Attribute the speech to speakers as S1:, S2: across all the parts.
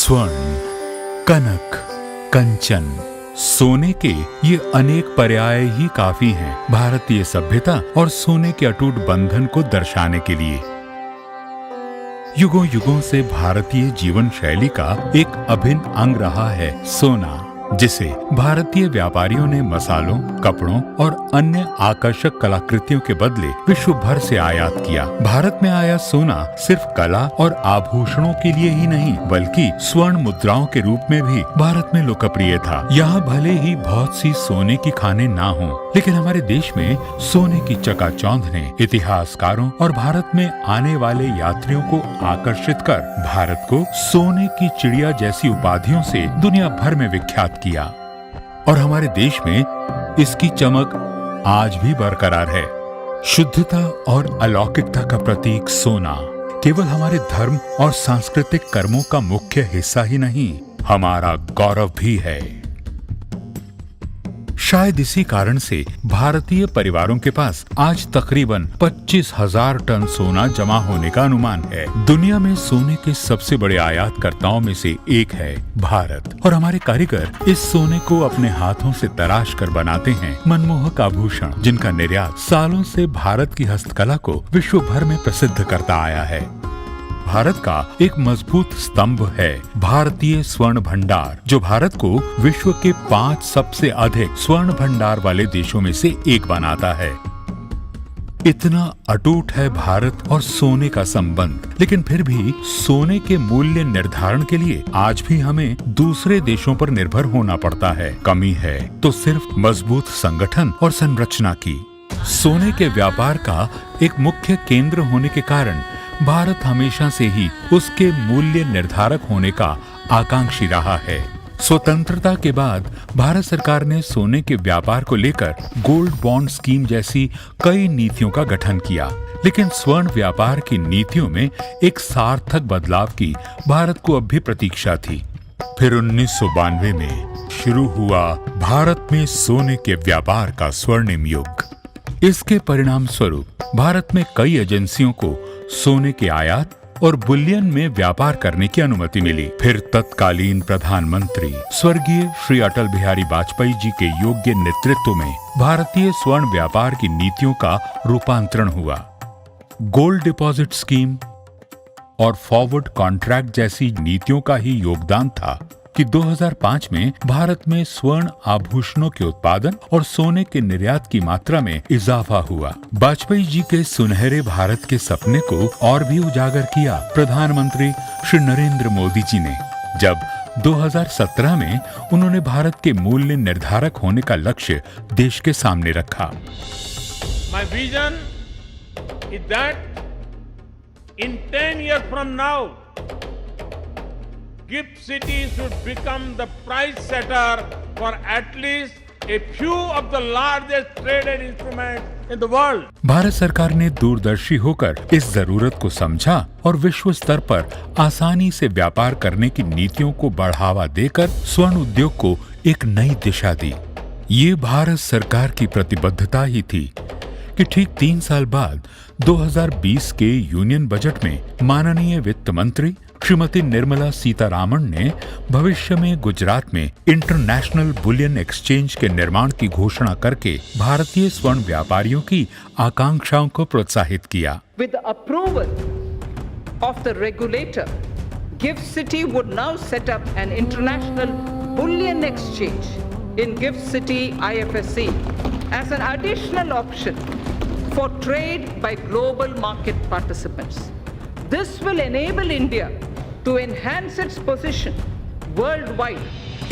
S1: स्वर्ण, कनक, कंचन, सोने के ये अनेक पर्याय ही काफी हैं भारतीय सभ्यता और सोने के अटूट बंधन को दर्शाने के लिए। युगों युगों से भारतीय जीवन शैली का एक अभिन्न अंग रहा है सोना, जिसे भारतीय व्यापारियों ने मसालों, कपड़ों और अन्य आकर्षक कलाकृतियों के बदले विश्व भर से आयात किया। भारत में आया सोना सिर्फ कला और आभूषणों के लिए ही नहीं, बल्कि स्वर्ण मुद्राओं के रूप में भी भारत में लोकप्रिय था। यहाँ भले ही बहुत सी सोने की खानें ना हों, लेकिन हमारे देश में सोने की चकाचौंध ने इतिहासकारों और भारत में आने वाले यात्रियों को आकर्षित कर भारत को सोने की चिड़िया जैसी उपाधियों से दुनिया भर में विख्यात किया। और हमारे देश में इसकी चमक आज भी बरकरार है। शुद्धता और अलौकिकता का प्रतीक सोना केवल हमारे धर्म और सांस्कृतिक कर्मों का मुख्य हिस्सा ही नहीं, हमारा गौरव भी है। शायद इसी कारण से भारतीय परिवारों के पास आज तकरीबन 25,000 टन सोना जमा होने का अनुमान है। दुनिया में सोने के सबसे बड़े आयातकर्ताओं में से एक है भारत, और हमारे कारीगर इस सोने को अपने हाथों से तराश कर बनाते हैं मनमोहक आभूषण, जिनका निर्यात सालों से भारत की हस्तकला को विश्व भर में प्रसिद्ध करता आया है। भारत का एक मजबूत स्तंभ है भारतीय स्वर्ण भंडार, जो भारत को विश्व के 5 सबसे अधिक स्वर्ण भंडार वाले देशों में से एक बनाता है। इतना अटूट है भारत और सोने का संबंध, लेकिन फिर भी सोने के मूल्य निर्धारण के लिए आज भी हमें दूसरे देशों पर निर्भर होना पड़ता है। कमी है तो सिर्फ मजबूत संगठन और संरचना की। सोने के व्यापार का एक मुख्य केंद्र होने के कारण भारत हमेशा से ही उसके मूल्य निर्धारक होने का आकांक्षी रहा है। स्वतंत्रता के बाद भारत सरकार ने सोने के व्यापार को लेकर गोल्ड बॉन्ड स्कीम जैसी कई नीतियों का गठन किया, लेकिन स्वर्ण व्यापार की नीतियों में एक सार्थक बदलाव की भारत को अब भी प्रतीक्षा थी। फिर 1992 में शुरू हुआ भारत में सोने के व्यापार का स्वर्णिम युग। इसके परिणाम स्वरूप भारत में कई एजेंसियों को सोने के आयात और बुलियन में व्यापार करने की अनुमति मिली। फिर तत्कालीन प्रधानमंत्री स्वर्गीय श्री अटल बिहारी वाजपेयी जी के योग्य नेतृत्व में भारतीय स्वर्ण व्यापार की नीतियों का रूपांतरण हुआ। गोल्ड डिपॉजिट स्कीम और फॉरवर्ड कॉन्ट्रैक्ट जैसी नीतियों का ही योगदान था कि 2005 में भारत में स्वर्ण आभूषणों के उत्पादन और सोने के निर्यात की मात्रा में इजाफा हुआ। वाजपेयी जी के सुनहरे भारत के सपने को और भी उजागर किया प्रधानमंत्री श्री नरेंद्र मोदी जी ने, जब 2017 में उन्होंने भारत के मूल्य निर्धारक होने का लक्ष्य देश के सामने रखा।
S2: My vision is that in 10 years from now, GIFT City should become the price setter for at least a few of the largest traded instruments in the world.
S1: Bharat सरकार ने दूरदर्शी होकर इस जरूरत को समझा और विश्व स्तर पर आसानी से व्यापार करने की नीतियों को बढ़ावा देकर स्वर्ण उद्योग को एक नई दिशा दी। ये भारत सरकार की प्रतिबद्धता ही थी कि ठीक 3 साल बाद 2020 के यूनियन बजट में माननीय वित्त मंत्री श्रीमती निर्मला सीतारामन ने भविष्य में गुजरात में इंटरनेशनल बुलियन एक्सचेंज के निर्माण की घोषणा करके भारतीय स्वर्ण व्यापारियों की आकांक्षाओं को प्रोत्साहित किया।
S3: With the approval of the regulator, GIFT City would now set up an international bullion exchange in GIFT City IFSC as an additional option for trade by global market participants. This will enable India to enhance its position worldwide.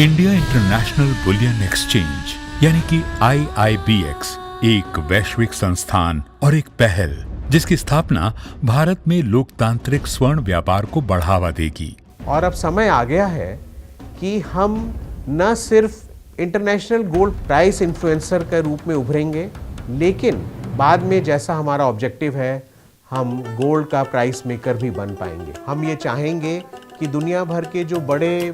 S1: India international bullion exchange यानी कि IIBX एक वैश्विक संस्थान और एक पहल, जिसकी स्थापना भारत में लोकतांत्रिक स्वर्ण व्यापार को बढ़ावा देगी।
S4: और अब समय आ गया है कि हम न सिर्फ इंटरनेशनल गोल्ड प्राइस इन्फ्लुएंसर के रूप में उभरेंगे, लेकिन बाद में जैसा हमारा ऑब्जेक्टिव है, हम गोल्ड का प्राइस मेकर भी बन पाएंगे। हम ये चाहेंगे कि दुनिया भर के जो बड़े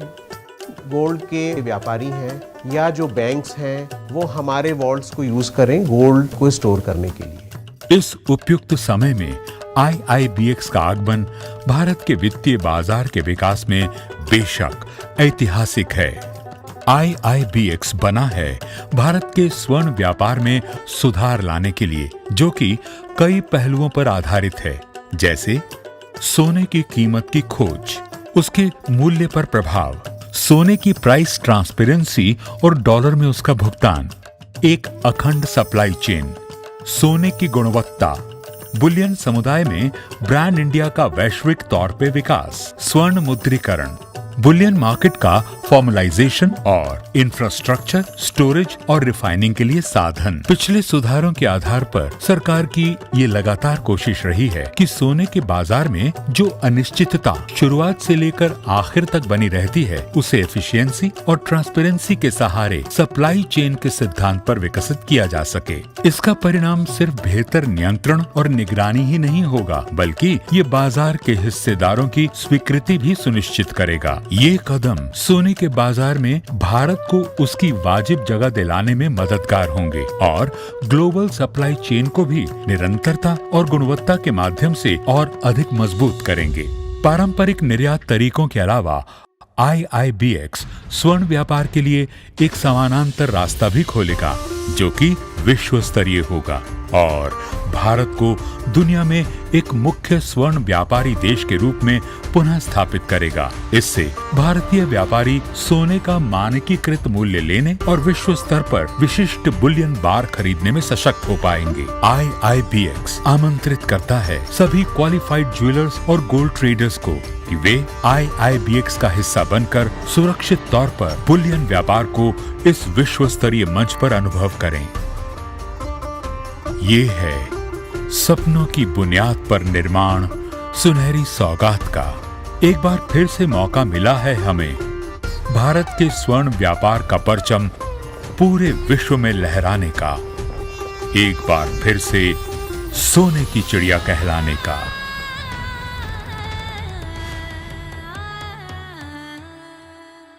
S4: गोल्ड के व्यापारी हैं या जो बैंक्स हैं, वो हमारे वॉल्ट्स को यूज करें गोल्ड को स्टोर करने के लिए।
S1: इस उपयुक्त समय में IIBX का आगमन भारत के वित्तीय बाजार के विकास में बेशक ऐतिहासिक है। IIBX बना है भारत के स्वर्ण व्यापार में सुधार लाने के लिए, जो कि कई पहलुओं पर आधारित है, जैसे सोने की कीमत की खोज, उसके मूल्य पर प्रभाव, सोने की प्राइस ट्रांसपेरेंसी और डॉलर में उसका भुगतान, एक अखंड सप्लाई चेन, सोने की गुणवत्ता, बुलियन समुदाय में ब्रांड इंडिया का वैश्विक तौर पे विकास, स्वर्ण मुद्रीकरण, बुलियन मार्केट का फॉर्मलाइजेशन और इंफ्रास्ट्रक्चर, स्टोरेज और रिफाइनिंग के लिए साधन। पिछले सुधारों के आधार पर सरकार की ये लगातार कोशिश रही है कि सोने के बाजार में जो अनिश्चितता शुरुआत से लेकर आखिर तक बनी रहती है, उसे एफिशिएंसी और ट्रांसपेरेंसी के सहारे सप्लाई चेन के सिद्धांत पर विकसित किया जा सके। इसका परिणाम सिर्फ बेहतर नियंत्रण और निगरानी ही नहीं होगा, बल्कि ये बाजार के हिस्सेदारों की स्वीकृति भी सुनिश्चित करेगा। ये कदम सोने के बाजार में भारत को उसकी वाजिब जगह दिलाने में मददगार होंगे और ग्लोबल सप्लाई चेन को भी निरंतरता और गुणवत्ता के माध्यम से और अधिक मजबूत करेंगे। पारंपरिक निर्यात तरीकों के अलावा IIBX स्वर्ण व्यापार के लिए एक समानांतर रास्ता भी खोलेगा, जो कि विश्व स्तरीय होगा और भारत को दुनिया में एक मुख्य स्वर्ण व्यापारी देश के रूप में पुनः स्थापित करेगा। इससे भारतीय व्यापारी सोने का मानकीकृत मूल्य लेने और विश्व स्तर पर विशिष्ट बुलियन बार खरीदने में सशक्त हो पाएंगे। IIBX आमंत्रित करता है सभी क्वालिफाइड ज्वेलर्स और गोल्ड ट्रेडर्स को कि वे IIBX का हिस्सा बनकर सुरक्षित तौर पर बुलियन व्यापार को इस विश्व स्तरीय मंच पर अनुभव करें। ये है सपनों की बुनियाद पर निर्माण सुनहरी सौगात का। एक बार फिर से मौका मिला है हमें भारत के स्वर्ण व्यापार का परचम पूरे विश्व में लहराने का, एक बार फिर से सोने की चिड़िया कहलाने का।